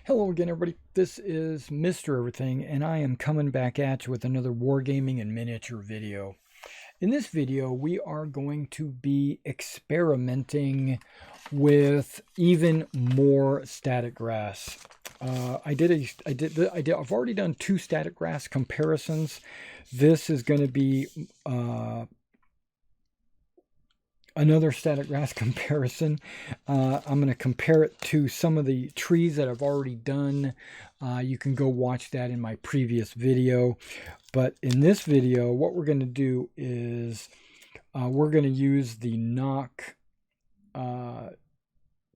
Hello again, everybody. This is Mr. Everything, and I am coming back at you with another wargaming and miniature video. In this video, we are going to be experimenting with even more static grass. I've already done two static grass comparisons. This is going to be another static grass comparison. I'm going to compare it to some of the trees that I've already done. You can go watch that in my previous video. But in this video, what we're going to do is we're going to use the Noch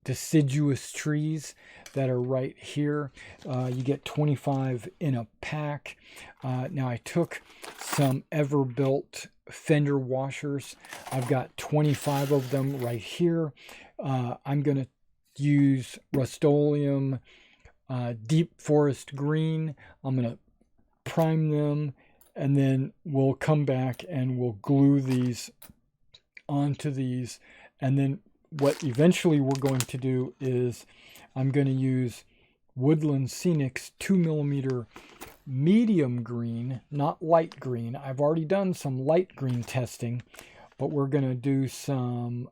deciduous trees that are right here. You get 25 in a pack. Now I took some Everbuilt fender washers. I've got 25 of them right here. I'm going to use Rust-Oleum Deep Forest Green. I'm going to prime them, and then we'll come back and we'll glue these onto these. And then what eventually we're going to do is I'm going to use Woodland Scenics 2mm medium green, not light green. I've already done some light green testing, but we're going to do some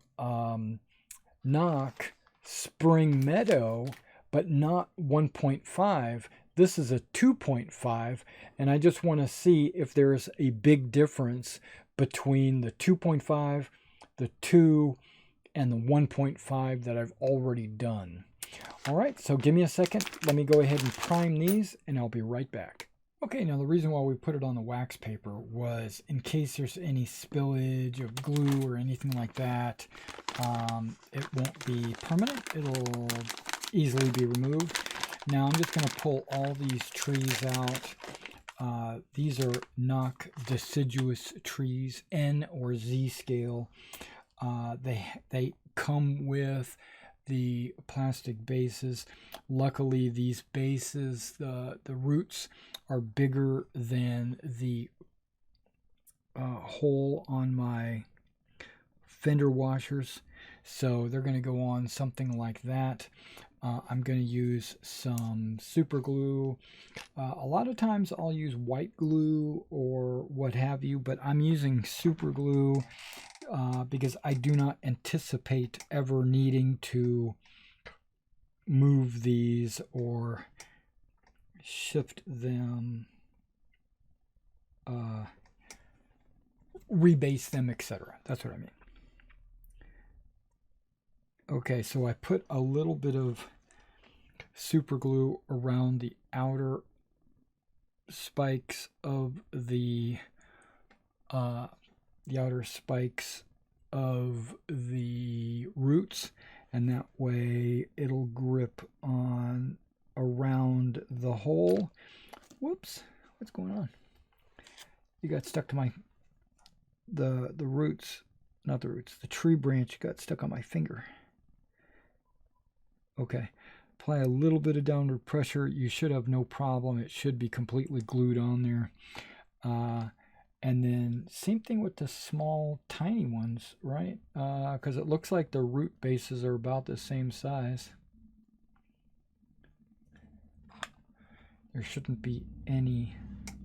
Noch Spring Meadow, but not 1.5. This is a 2.5, and I just want to see if there's a big difference between the 2.5, the 2, and the 1.5 that I've already done. All right, so give me a second. Let me go ahead and prime these, and I'll be right back. Okay, now the reason why we put it on the wax paper was in case there's any spillage of glue or anything like that, it won't be permanent. It'll easily be removed. Now I'm just going to pull all these trees out. These are Noch deciduous trees, N or Z scale. They come with the plastic bases. Luckily, these bases, the roots are bigger than the hole on my fender washers, so they're going to go on something like that. I'm going to use some super glue. A lot of times I'll use white glue or what have you, but I'm using super glue because I do not anticipate ever needing to move these or shift them, rebase them, etc. That's what I mean. Okay, so I put a little bit of super glue around the outer spikes of the outer spikes of the roots, and that way it'll grip on around the hole. Whoops, what's going on? You got stuck to my the roots, not the roots, the tree branch got stuck on my finger. Okay, apply a little bit of downward pressure. You should have no problem. It should be completely glued on there. And then same thing with the small, tiny ones, right? Because it looks like the root bases are about the same size. There shouldn't be any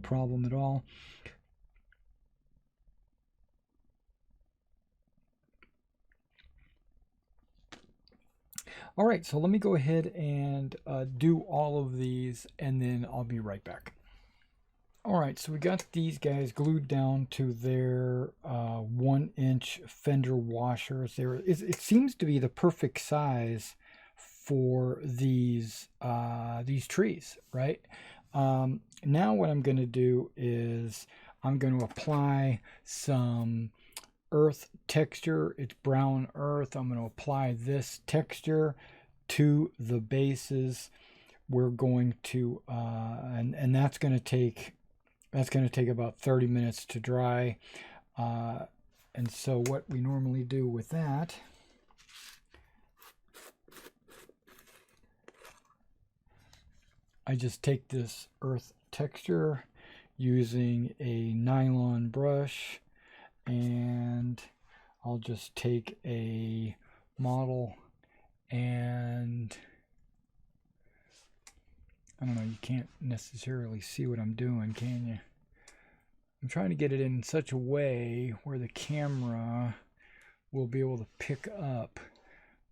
problem at all. All right, so let me go ahead and do all of these, and then I'll be right back. All right, so we got these guys glued down to their 1-inch fender washers. It seems to be the perfect size for these trees, right? Now what I'm going to do is I'm going to apply some earth texture. It's brown earth. I'm going to apply this texture to the bases. We're going to and that's going to take about 30 minutes to dry. And so what we normally do with that, I just take this earth texture using a nylon brush, and I'll just take a model and I don't know, you can't necessarily see what I'm doing, can you? I'm trying to get it in such a way where the camera will be able to pick up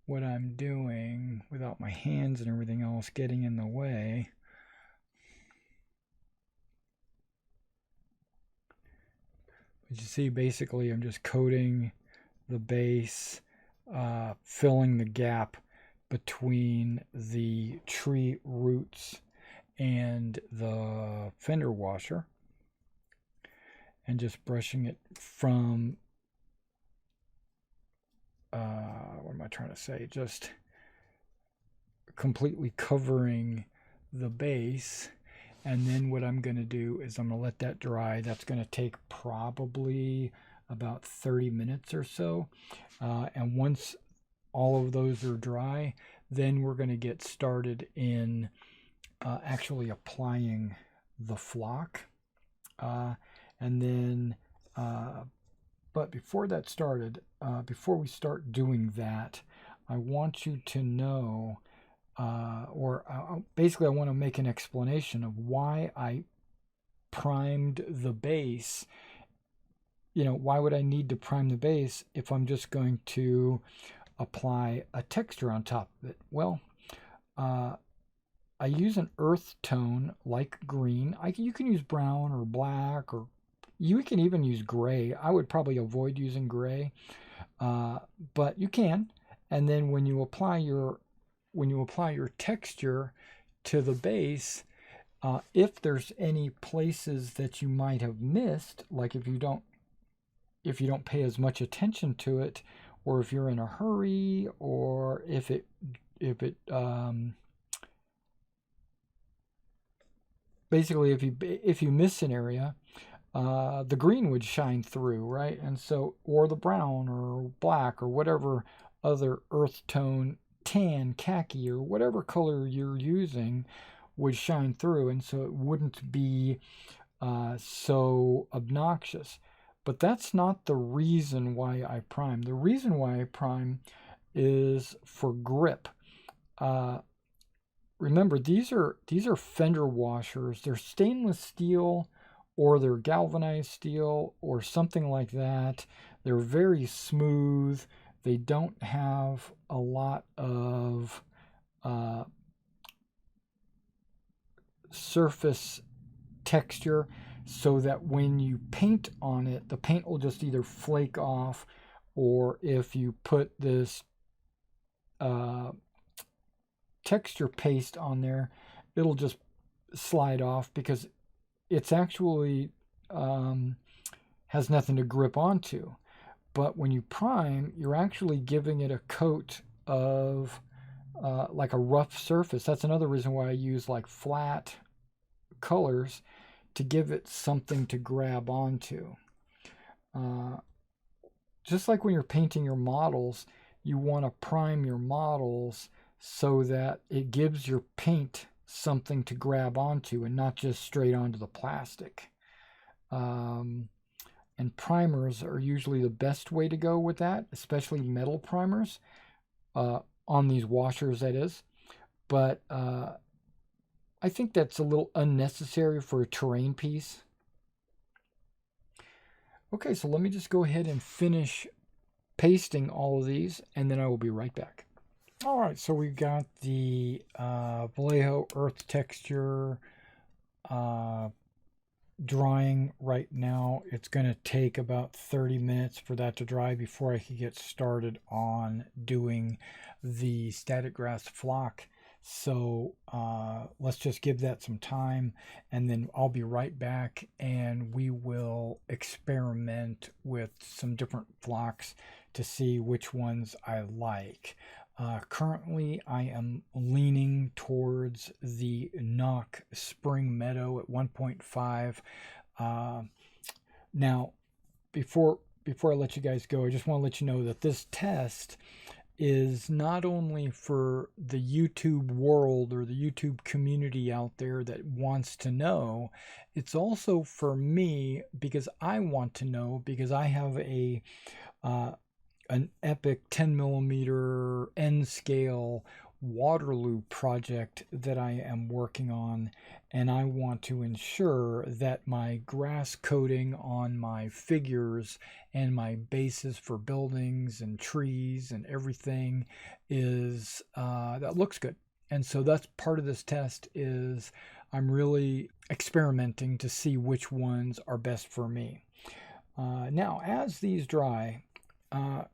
what I'm doing without my hands and everything else getting in the way. But you see, basically I'm just coating the base, filling the gap between the tree roots and the fender washer, and just brushing it from what am I trying to say? Just completely covering the base. And then what I'm going to do is I'm going to let that dry. That's going to take probably about 30 minutes or so. And once all of those are dry, then we're going to get started in actually applying the flock. And then, but before that started, before we start doing that, I want you to know, basically I want to make an explanation of why I primed the base. You know, why would I need to prime the base if I'm just going to apply a texture on top of it? Well, I use an earth tone like green. You can use brown or black, or you can even use gray. I would probably avoid using gray, but you can. And then when you apply your texture to the base, if there's any places that you might have missed, like if you don't pay as much attention to it, or if you're in a hurry, or if it basically if you miss an area, the green would shine through, right? And so, or the brown or black or whatever other earth tone, tan, khaki, or whatever color you're using would shine through, and so it wouldn't be so obnoxious. But that's not the reason why I prime. The reason why I prime is for grip. Remember, these are fender washers. They're stainless steel, or they're galvanized steel, or something like that. They're very smooth. They don't have a lot of surface texture, so that when you paint on it, the paint will just either flake off, or if you put this texture paste on there, it'll just slide off, because it's actually has nothing to grip onto. But when you prime, you're actually giving it a coat of like a rough surface. That's another reason why I use like flat colors, to give it something to grab onto. Just like when you're painting your models, you want to prime your models so that it gives your paint something to grab onto and not just straight onto the plastic. And primers are usually the best way to go with that, especially metal primers, on these washers, that is. But I think that's a little unnecessary for a terrain piece. Okay, so let me just go ahead and finish pasting all of these, and then I will be right back. All right, so we've got the Vallejo earth texture drying right now. It's going to take about 30 minutes for that to dry before I can get started on doing the static grass flock. So let's just give that some time, and then I'll be right back, and we will experiment with some different flocks to see which ones I like. Currently, I am leaning towards the Noch Spring Meadow at 1.5. Now, before I let you guys go, I just want to let you know that this test is not only for the YouTube world or the YouTube community out there that wants to know, it's also for me, because I want to know, because I have an epic 10mm N scale Waterloo project that I am working on, and I want to ensure that my grass coating on my figures and my bases for buildings and trees and everything is that looks good. And so that's part of this test. Is I'm really experimenting to see which ones are best for me. Now, as these dry, I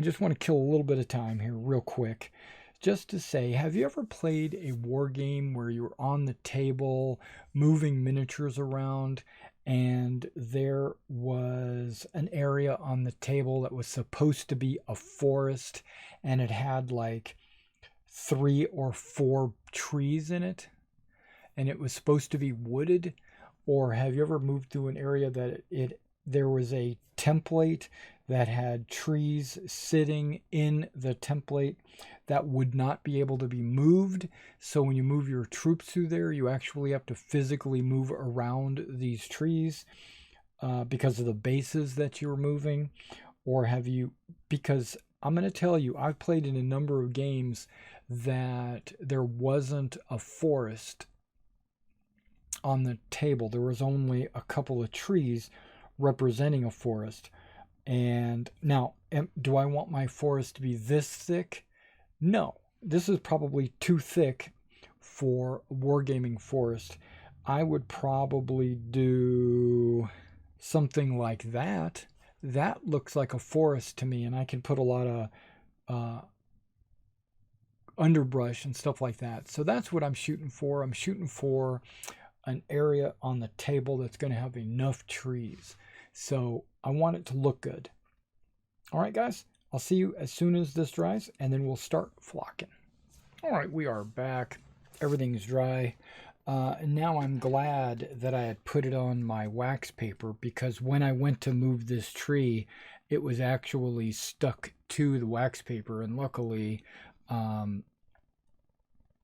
just want to kill a little bit of time here real quick just to say, have you ever played a war game where you're on the table moving miniatures around and there was an area on the table that was supposed to be a forest and it had like 3 or 4 trees in it and it was supposed to be wooded? Or have you ever moved through an area that there was a template that had trees sitting in the template that would not be able to be moved? So when you move your troops through there, you actually have to physically move around these trees because of the bases that you're moving. Or have you, because I'm going to tell you, I've played in a number of games that there wasn't a forest on the table. There was only a couple of trees representing a forest. And now, do I want my forest to be this thick? No, this is probably too thick for Wargaming forest. I would probably do something like that. That looks like a forest to me, and I can put a lot of underbrush and stuff like that. So that's what I'm shooting for. I'm shooting for an area on the table that's going to have enough trees. So I want it to look good. All right, guys, I'll see you as soon as this dries, and then we'll start flocking. All right, we are back. Everything's dry. And now I'm glad that I had put it on my wax paper, because when I went to move this tree, it was actually stuck to the wax paper. And luckily,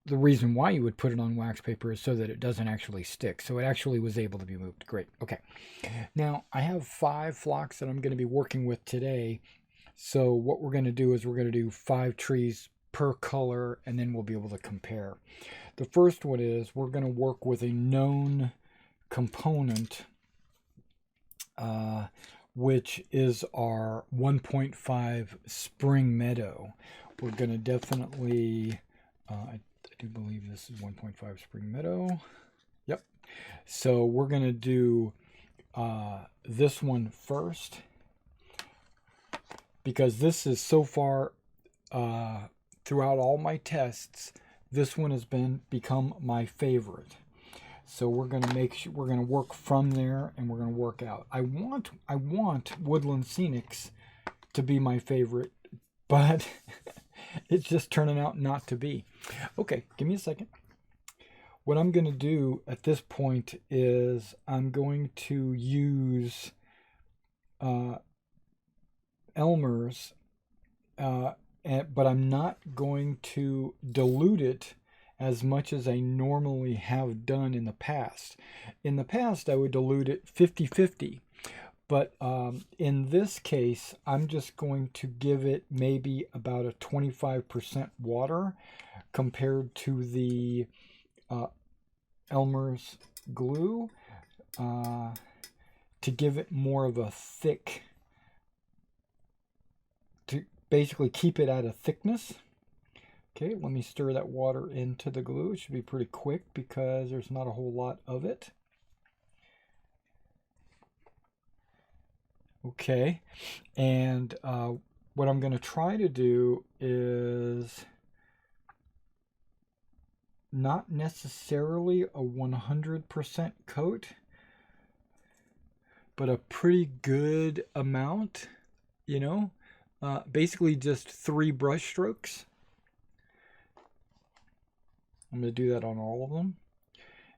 the reason why you would put it on wax paper is so that it doesn't actually stick. So it actually was able to be moved. Great. Okay. Now I have 5 flocks that I'm going to be working with today. So what we're going to do is we're going to do 5 trees per color, and then we'll be able to compare. The first one is we're going to work with a known component, which is our 1.5 spring meadow. We're going to definitely, I do believe this is 1.5 spring meadow. Yep. So we're going to do this one first, because this is so far throughout all my tests, this one has become my favorite. So we're going to make sure we're going to work from there, and we're going to work out. I want Woodland Scenics to be my favorite, but it's just turning out not to be. Okay, give me a second. What I'm going to do at this point is I'm going to use Elmer's, but I'm not going to dilute it as much as I normally have done in the past. In the past, I would dilute it 50-50. But in this case, I'm just going to give it maybe about a 25% water compared to the Elmer's glue to give it more of a thick, to basically keep it at a thickness. Okay, let me stir that water into the glue. It should be pretty quick because there's not a whole lot of it. Okay, and what I'm going to try to do is not necessarily a 100% coat, but a pretty good amount, you know, basically just 3 brush strokes. I'm going to do that on all of them.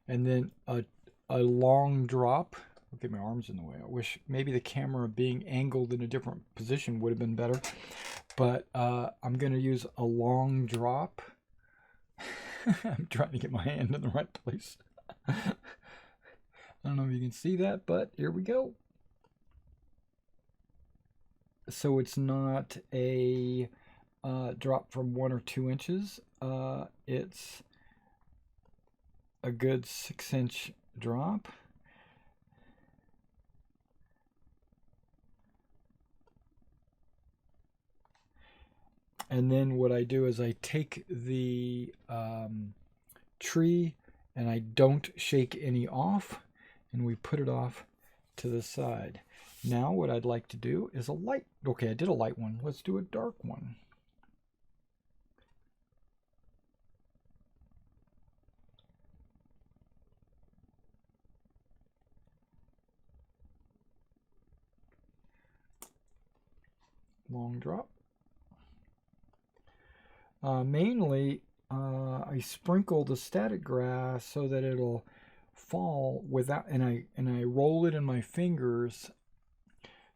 And then a long drop. I'll get my arms in the way. I wish maybe the camera being angled in a different position would have been better. But I'm going to use a long drop. I'm trying to get my hand in the right place. I don't know if you can see that, but here we go. So it's not a drop from 1 or 2 inches. It's a good 6-inch drop. And then what I do is I take the tree and I don't shake any off, and we put it off to the side. Now what I'd like to do is a light. Okay, I did a light one. Let's do a dark one. Long drop. Mainly, I sprinkle the static grass so that it'll fall without, and I roll it in my fingers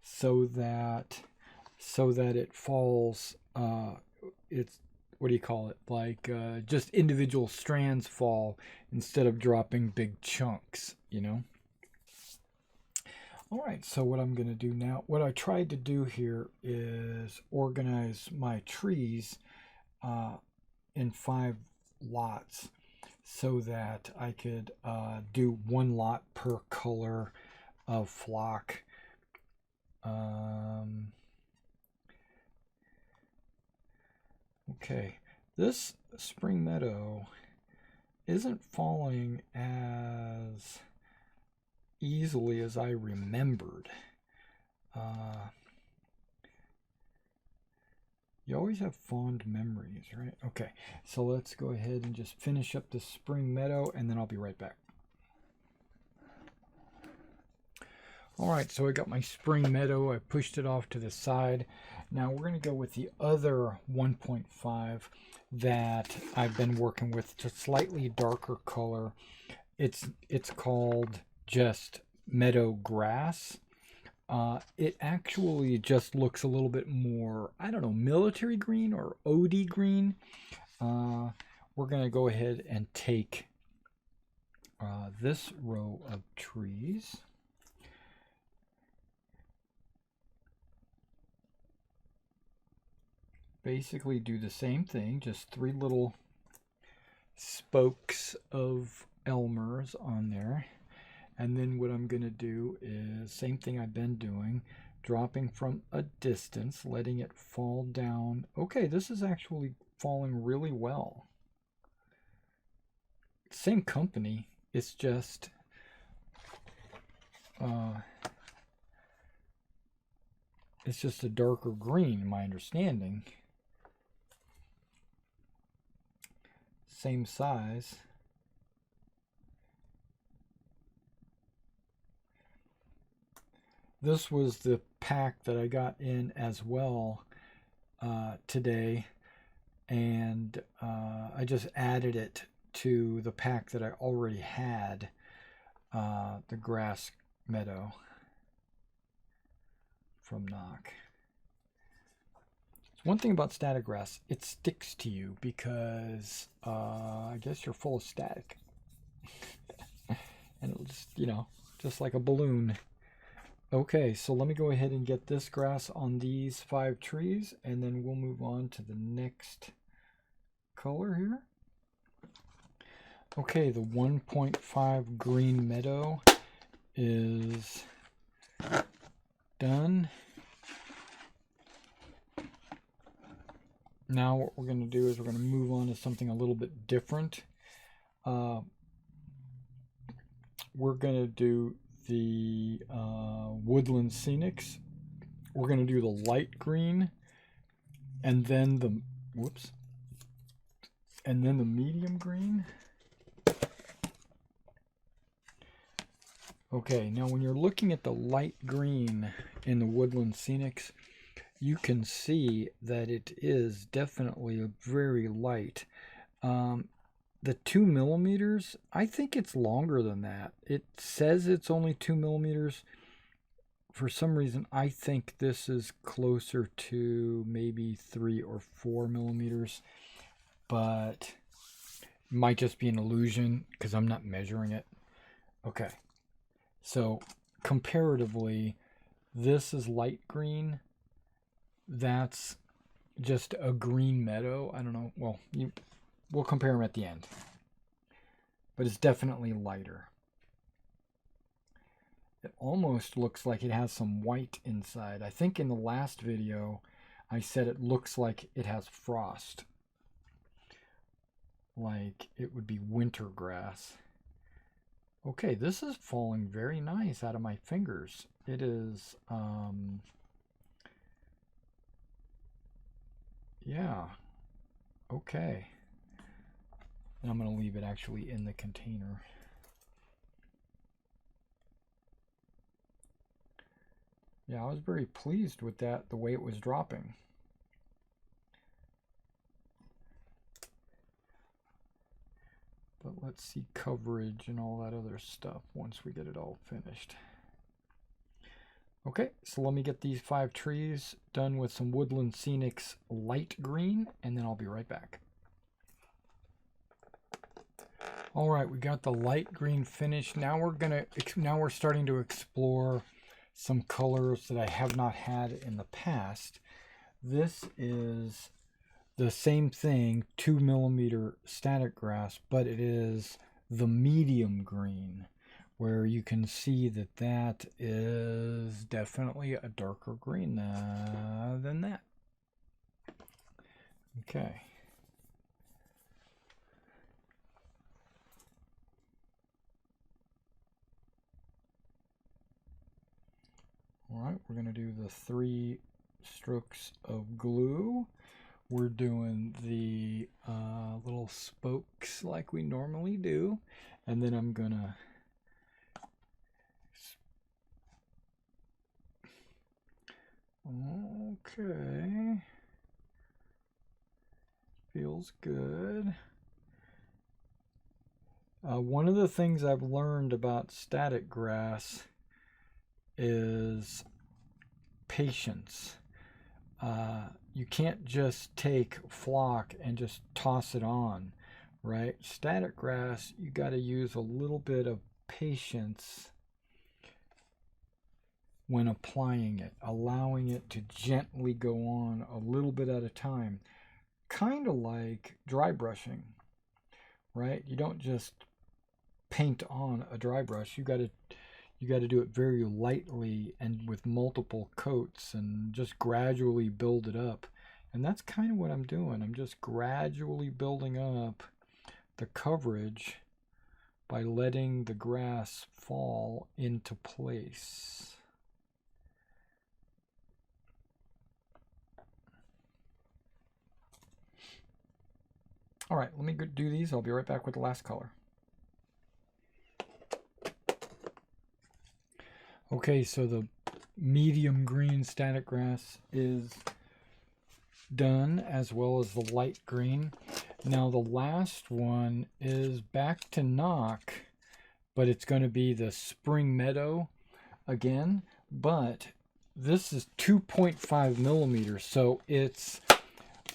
so that it falls. It's, what do you call it? Like just individual strands fall instead of dropping big chunks, you know. All right, so what I'm going to do now, what I tried to do here is organize my trees in 5 lots so that I could do 1 lot per color of flock. Okay, this spring meadow isn't falling as easily as I remembered. You always have fond memories, right? Okay, so let's go ahead and just finish up the spring meadow, and then I'll be right back. All right, so I got my spring meadow. I pushed it off to the side. Now we're going to go with the other 1.5 that I've been working with. It's a slightly darker color. It's called just meadow grass. It actually just looks a little bit more, I don't know, military green or OD green. We're going to go ahead and take this row of trees. Basically do the same thing, just 3 little spokes of Elmers on there. And then what I'm going to do is same thing I've been doing, dropping from a distance, letting it fall down. Okay, this is actually falling really well. Same company, it's just a darker green, my understanding. Same size. This was the pack that I got in as well today, and I just added it to the pack that I already had, the grass meadow from Noch. One thing about static grass, it sticks to you because I guess you're full of static. And it'll just, you know, just like a balloon. Okay, so let me go ahead and get this grass on these 5 trees, and then we'll move on to the next color here. Okay, the 1.5 green meadow is done. Now what we're going to do is we're going to move on to something a little bit different. We're going to do the Woodland Scenics. We're going to do the light green, and then the medium green. Okay, now when you're looking at the light green in the Woodland Scenics, you can see that it is definitely very light. The 2 millimeters, I think it's longer than that. It says it's only 2 millimeters. For some reason, I think this is closer to maybe 3 or 4 millimeters, but it might just be an illusion because I'm not measuring it. Okay, so comparatively, this is light green. That's just a green meadow. I don't know. Well, we'll compare them at the end. But it's definitely lighter. It almost looks like it has some white inside. I think in the last video I said it looks like it has frost. Like it would be winter grass. Okay, this is falling very nice out of my fingers. It is, yeah, okay. And I'm going to leave it actually in the container. Yeah, I was very pleased with that, the way it was dropping. But let's see coverage and all that other stuff once we get it all finished. Okay, so let me get these 5 trees done with some Woodland Scenics light green, and then I'll be right back. All right, we got the light green finished. Now we're starting to explore some colors that I have not had in the past. This is the same thing, 2mm static grass, but it is the medium green, where you can see that that is definitely a darker green than that. Okay. All right, we're going to do the 3 strokes of glue. We're doing the little spokes like we normally do, and then I'm going to okay, feels good. One of the things I've learned about static grass is patience. You can't just take flock and just toss it on, right? Static grass, you got to use a little bit of patience when applying it, allowing it to gently go on a little bit at a time, kind of like dry brushing, right? You don't just paint on a dry brush. You got to do it very lightly and with multiple coats and just gradually build it up. And that's kind of what I'm doing. I'm just gradually building up the coverage by letting the grass fall into place. All right, let me go do these. I'll be right back with the last color. Okay, so the medium green static grass is done, as well as the light green. Now the last one is back to Noch, but it's going to be the spring meadow again, but this is 2.5 millimeters, so it's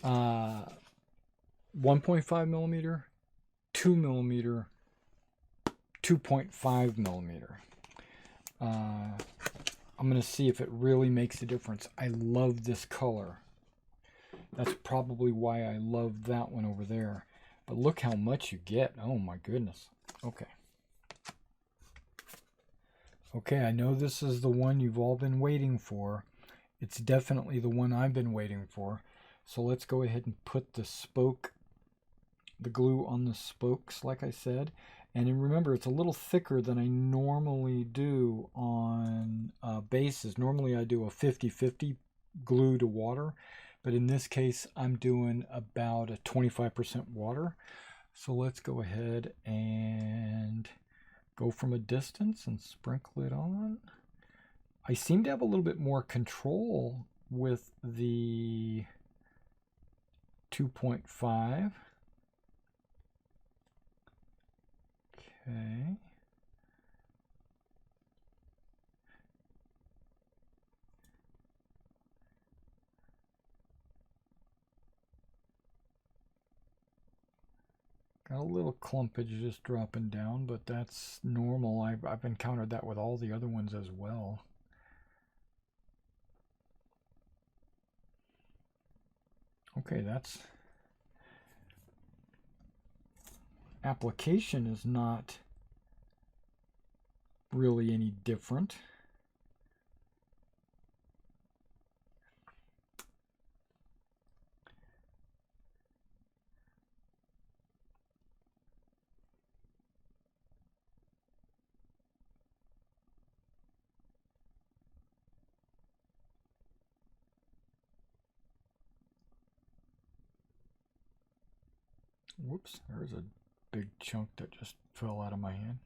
1.5 millimeter, 2 millimeter, 2.5 millimeter. I'm going to see if it really makes a difference. I love this color. That's probably why I love that one over there. But look how much you get. Oh my goodness. Okay. Okay, I know this is the one you've all been waiting for. It's definitely the one I've been waiting for. So let's go ahead and put the glue on the spokes, like I said. And remember, it's a little thicker than I normally do on bases. Normally I do a 50-50 glue to water, but in this case I'm doing about a 25% water. So let's go ahead and go from a distance and sprinkle it on. I seem to have a little bit more control with the 2.5. Okay. Got a little clumpage just dropping down, but that's normal. I've encountered that with all the other ones as well. Okay, that's application is not really any different. Whoops, there's a big chunk that just fell out of my hand.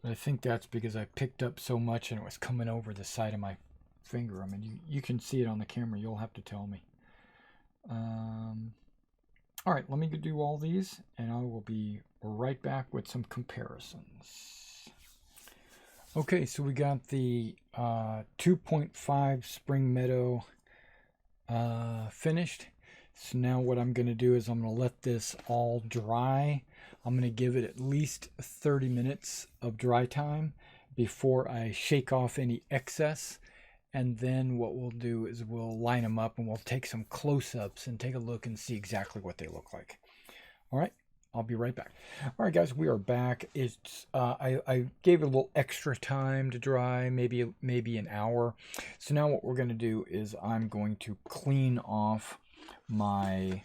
But I think that's because I picked up so much and it was coming over the side of my finger. I mean, you can see it on the camera. You'll have to tell me. All right, let me do all these, and I will be right back with some comparisons. Okay, so we got the 2.5 Spring Meadow finished. So now what I'm going to do is I'm going to let this all dry. I'm going to give it at least 30 minutes of dry time before I shake off any excess. And then what we'll do is we'll line them up and we'll take some close-ups and take a look and see exactly what they look like. All right, I'll be right back. All right, guys, we are back. It's I gave it a little extra time to dry, maybe an hour. So now what we're going to do is I'm going to clean off my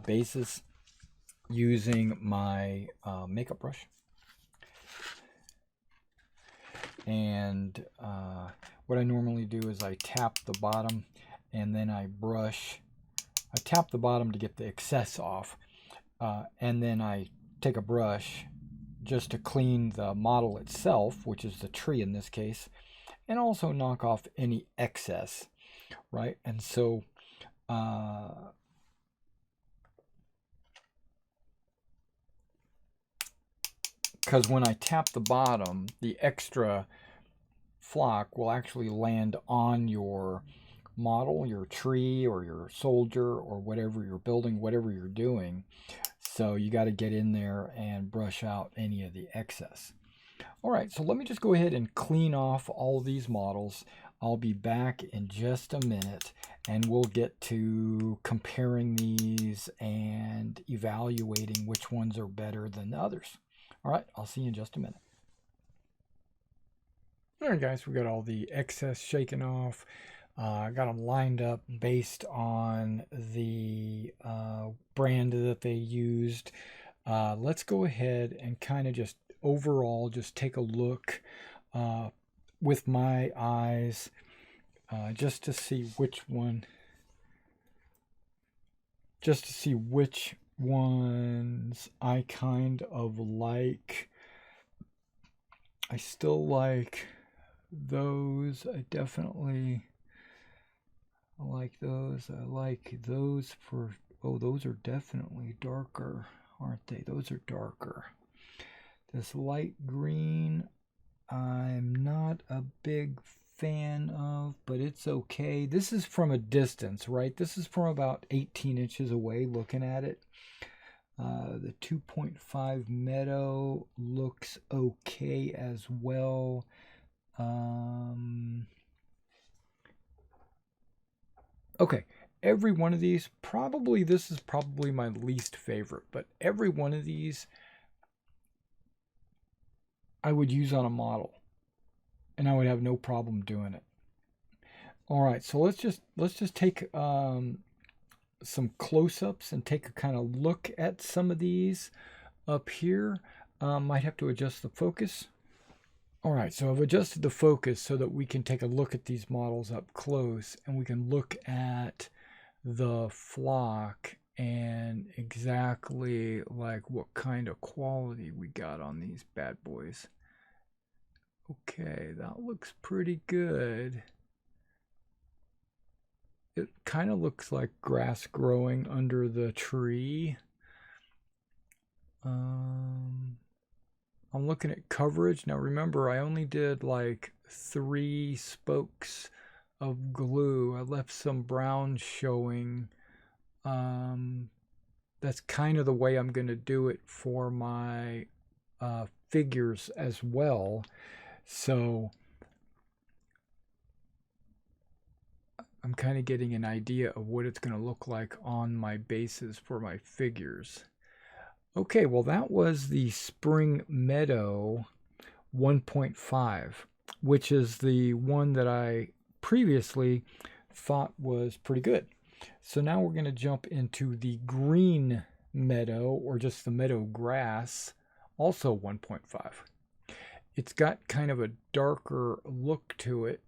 bases using my makeup brush. And what I normally do is I tap the bottom and then I brush. I tap the bottom to get the excess off, and then I take a brush just to clean the model itself, which is the tree in this case, and also knock off any excess, right? And so because when I tap the bottom, the extra flock will actually land on your model, your tree, or your soldier, or whatever you're building, whatever you're doing. So you got to get in there and brush out any of the excess. All right, so let me just go ahead and clean off all of these models. I'll be back in just a minute and we'll get to comparing these and evaluating which ones are better than the others. All right, I'll see you in just a minute. All right, guys, we got all the excess shaken off. I got them lined up based on the brand that they used. Let's go ahead and kind of just overall just take a look with my eyes just to see which ones I kind of like. I still like those. I definitely like those. I like those for, oh, those are definitely darker, aren't they? Those are darker. This light green, I'm not a big fan of, but it's okay. This is from a distance, right? This is from about 18 inches away looking at it. The 2.5 Meadow looks okay as well. Okay, every one of these, this is probably my least favorite, but every one of these I would use on a model and I would have no problem doing it. All right, so let's just take some close-ups and take a kind of look at some of these up here. Might have to adjust the focus. All right, so I've adjusted the focus so that we can take a look at these models up close and we can look at the flock and exactly like what kind of quality we got on these bad boys. Okay, that looks pretty good. It kind of looks like grass growing under the tree. I'm looking at coverage. Now remember, I only did like 3 spokes of glue. I left some brown showing. That's kind of the way I'm going to do it for my figures as well. So I'm kind of getting an idea of what it's going to look like on my bases for my figures. Okay, well that was the Spring Meadow 1.5, which is the one that I previously thought was pretty good. So now we're going to jump into the Green Meadow, or just the meadow grass, also 1.5. It's got kind of a darker look to it.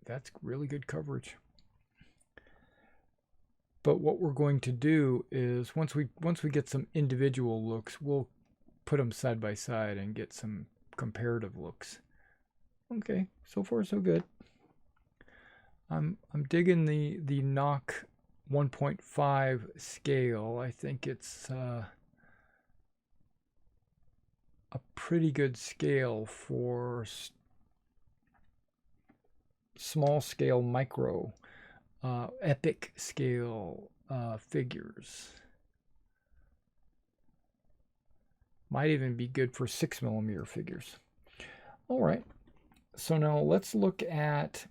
That's really good coverage. But what we're going to do is once we get some individual looks, we'll put them side by side and get some comparative looks. Okay, so far so good. I'm digging the Noch 1.5 scale. I think it's a pretty good scale for small scale micro epic scale figures. Might even be good for 6mm figures. All right, so now let's look at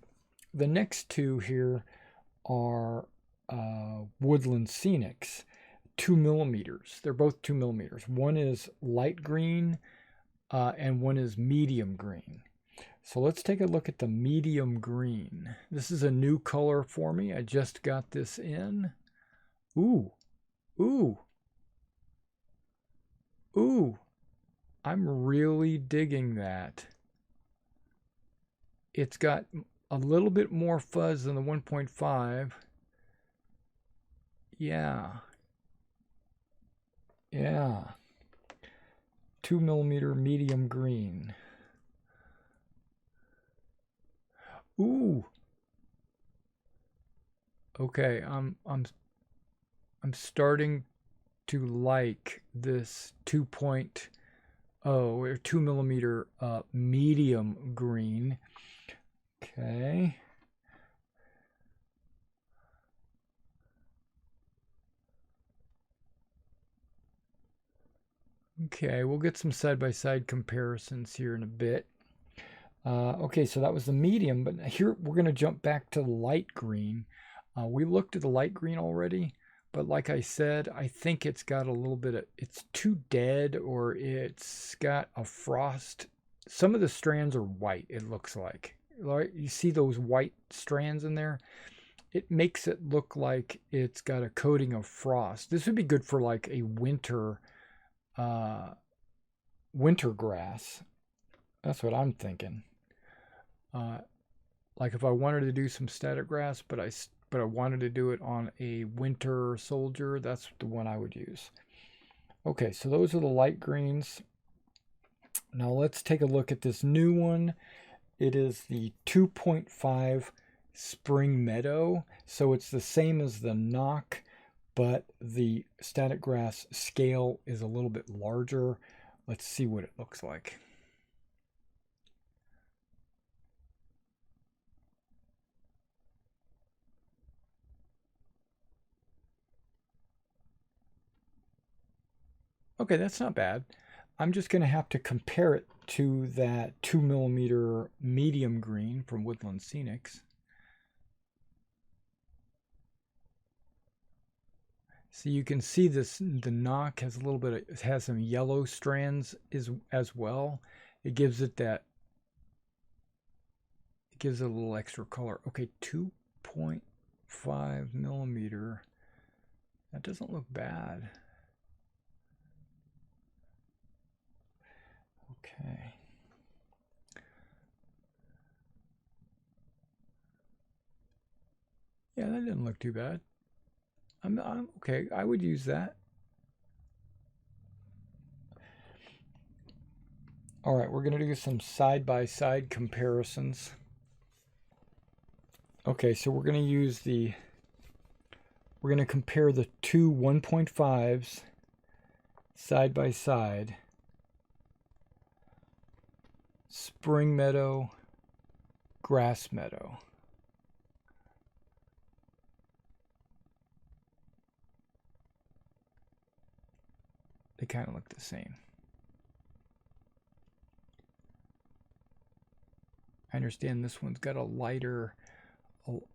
the next two here. Are Woodland Scenics, 2mm. They're both 2mm. One is light green and one is medium green. So let's take a look at the medium green. This is a new color for me. I just got this in. Ooh, ooh, ooh. I'm really digging that. It's got a little bit more fuzz than the 1.5. Yeah. Yeah. 2mm medium green. Ooh. Okay, I'm starting to like this 2.0 or 2mm medium green. Okay. Okay, we'll get some side-by-side comparisons here in a bit. Okay, so that was the medium, but here we're going to jump back to the light green. We looked at the light green already, but like I said, I think it's got a little bit of, it's too dead, or it's got a frost. Some of the strands are white, it looks like. Right? You see those white strands in there? It makes it look like it's got a coating of frost. This would be good for like a winter grass. That's what I'm thinking. Like if I wanted to do some static grass, but I wanted to do it on a winter soldier, that's the one I would use. Okay, so those are the light greens. Now let's take a look at this new one. It is the 2.5 Spring Meadow. So it's the same as the Noch, but the static grass scale is a little bit larger. Let's see what it looks like. Okay, that's not bad. I'm just going to have to compare it to that 2mm medium green from Woodland Scenics. So you can see this, the Noch has a little bit of, it has some yellow strands as well. It gives it that, it gives it a little extra color. Okay, 2.5mm. That doesn't look bad. Okay. Yeah, that didn't look too bad. I'm okay. I would use that. All right, we're going to do some side-by-side comparisons. Okay, so we're going to use we're going to compare the two 1.5s side by side. Spring Meadow, Grass Meadow. They kind of look the same. I understand this one's got a lighter,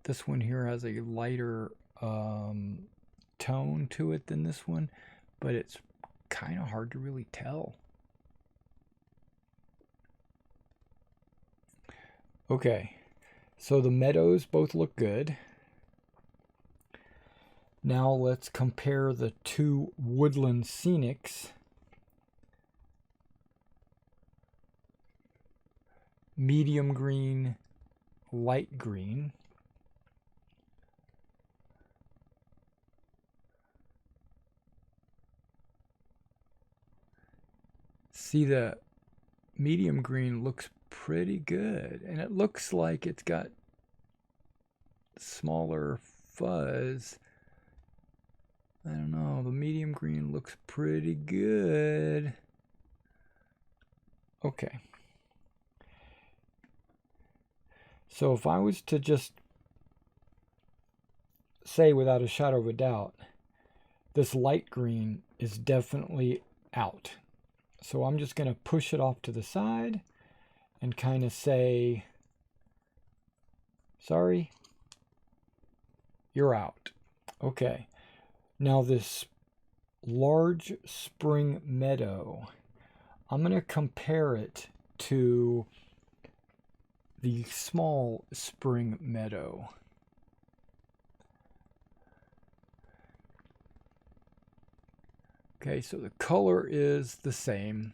this one here has a lighter tone to it than this one, but it's kind of hard to really tell. Okay, so the meadows both look good. Now let's compare the two Woodland Scenics. Medium green, light green. See, the medium green looks pretty good, and it looks like it's got smaller fuzz. I don't know, the medium green looks pretty good. Okay. So if I was to just say without a shadow of a doubt, this light green is definitely out. So I'm just going to push it off to the side and kind of say, sorry, you're out. Okay. Now this large spring meadow, I'm going to compare it to the small spring meadow. Okay, so the color is the same.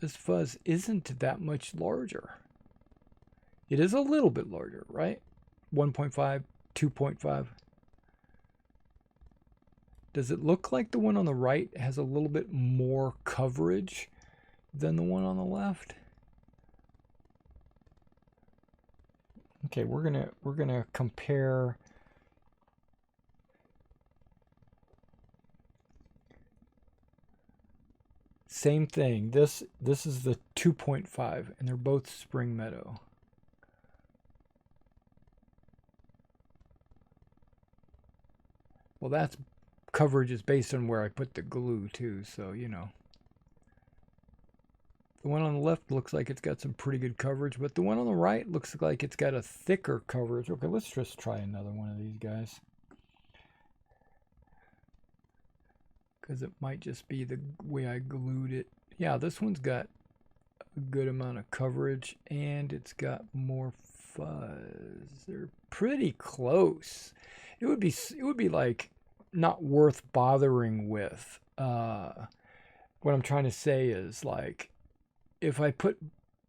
This fuzz isn't that much larger. It is a little bit larger, right? 1.5, 2.5. Does it look like the one on the right has a little bit more coverage than the one on the left? Okay, we're gonna compare same thing. This is the 2.5, and they're both spring meadow. Well, that's coverage is based on where I put the glue too, so you know. The one on the left looks like it's got some pretty good coverage, but the one on the right looks like it's got a thicker coverage. Okay, let's just try another one of these guys. Because it might just be the way I glued it. Yeah, this one's got a good amount of coverage, and it's got more fuzz. They're pretty close. It would be like not worth bothering with. What I'm trying to say is, like, if I put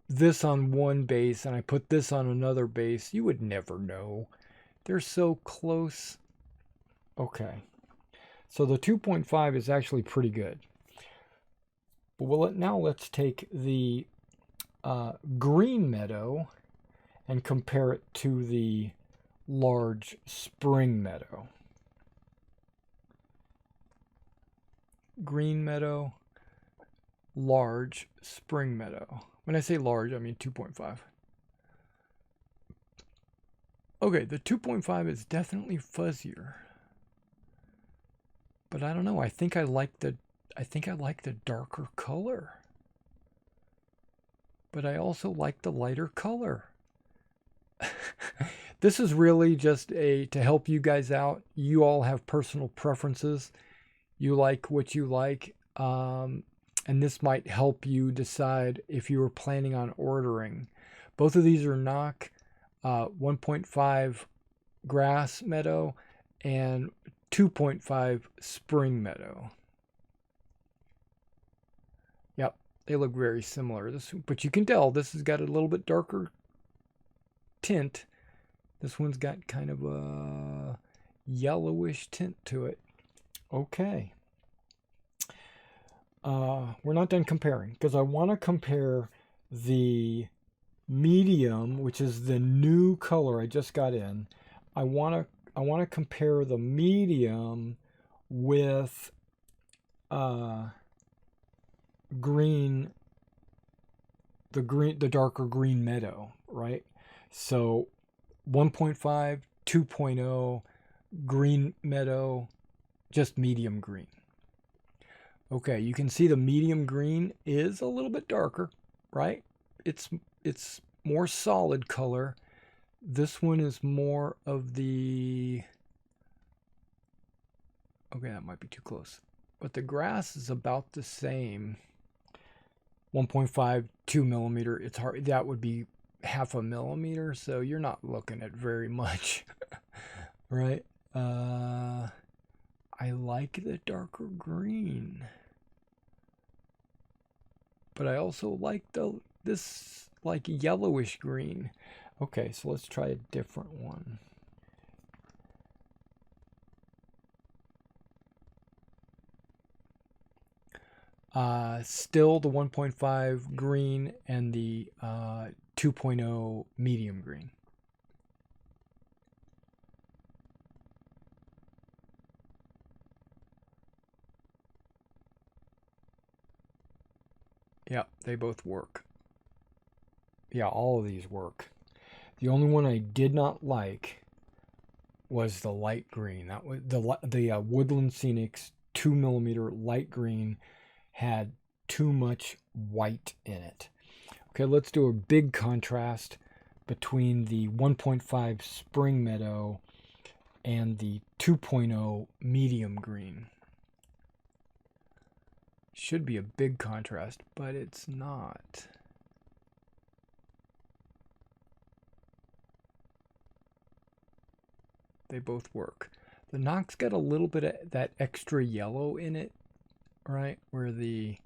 this on one base and I put this on another base, you would never know. They're so close. Okay. So the 2.5 is actually pretty good. Well, now let's take the green meadow and compare it to the large spring meadow. Green meadow, large spring meadow. When I say large, I mean 2.5. Okay, the 2.5 is definitely fuzzier. But I don't know, I think I like the darker color. But I also like the lighter color. This is really just to help you guys out. You all have personal preferences. You like what you like. And this might help you decide if you were planning on ordering. Both of these are Noch 1.5 grass meadow and 2.5 spring meadow. Yep, they look very similar. But you can tell this has got a little bit darker tint. This one's got kind of a yellowish tint to it. Okay. We're not done comparing because I want to compare the medium, which is the new color I just got in. I want to compare the medium with green, the darker green meadow, right? So 1.5, 2.0, green meadow, just medium green. Okay, you can see the medium green is a little bit darker, right? It's more solid color. This one is more of the... Okay, that might be too close. But the grass is about the same. 1.5, 2 millimeter. It's hard. That would be half a millimeter, so you're not looking at very much, right? I like the darker green, but I also like this like yellowish green. Okay, so let's try a different one. Still the 1.5 green and the 2.0 medium green. Yeah, they both work. Yeah, all of these work. The only one I did not like was the light green. That was the Woodland Scenics 2 millimeter light green had too much white in it. Okay, let's do a big contrast between the 1.5 Spring Meadow and the 2.0 medium green. Should be a big contrast, but it's not. They both work. The Noch's got a little bit of that extra yellow in it, right? Where the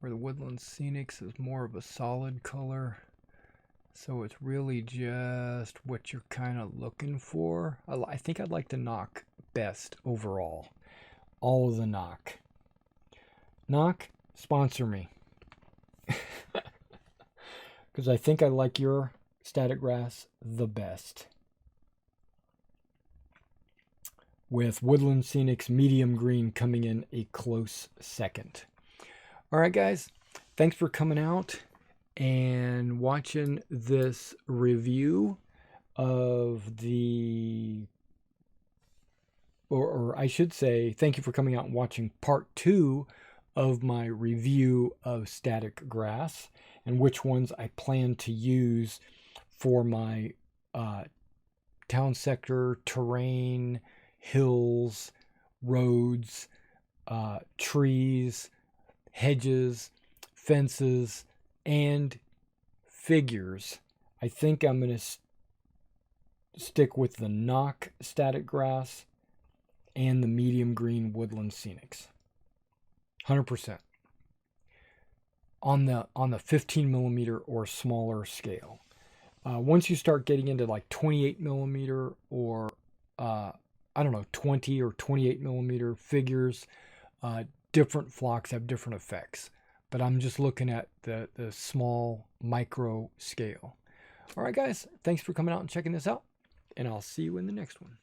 Woodland Scenics is more of a solid color. So it's really just what you're kind of looking for. I think I'd like the Noch best overall. All of the Noch. Noch, sponsor me. Because I think I like your static grass the best. With Woodland Scenics medium green coming in a close second. All right, guys. Thanks for coming out and watching this review of the... Or I should say, thank you for coming out and watching part 2 of my review of static grass and which ones I plan to use for my town sector, terrain, hills, roads, trees, hedges, fences, and figures. I think I'm going to stick with the Noch static grass and the medium green Woodland Scenics. 100%. On the 15 millimeter or smaller scale. Once you start getting into like 28 millimeter or I don't know, 20 or 28 millimeter figures, different flocks have different effects. But I'm just looking at the small micro scale. All right, guys, thanks for coming out and checking this out, and I'll see you in the next one.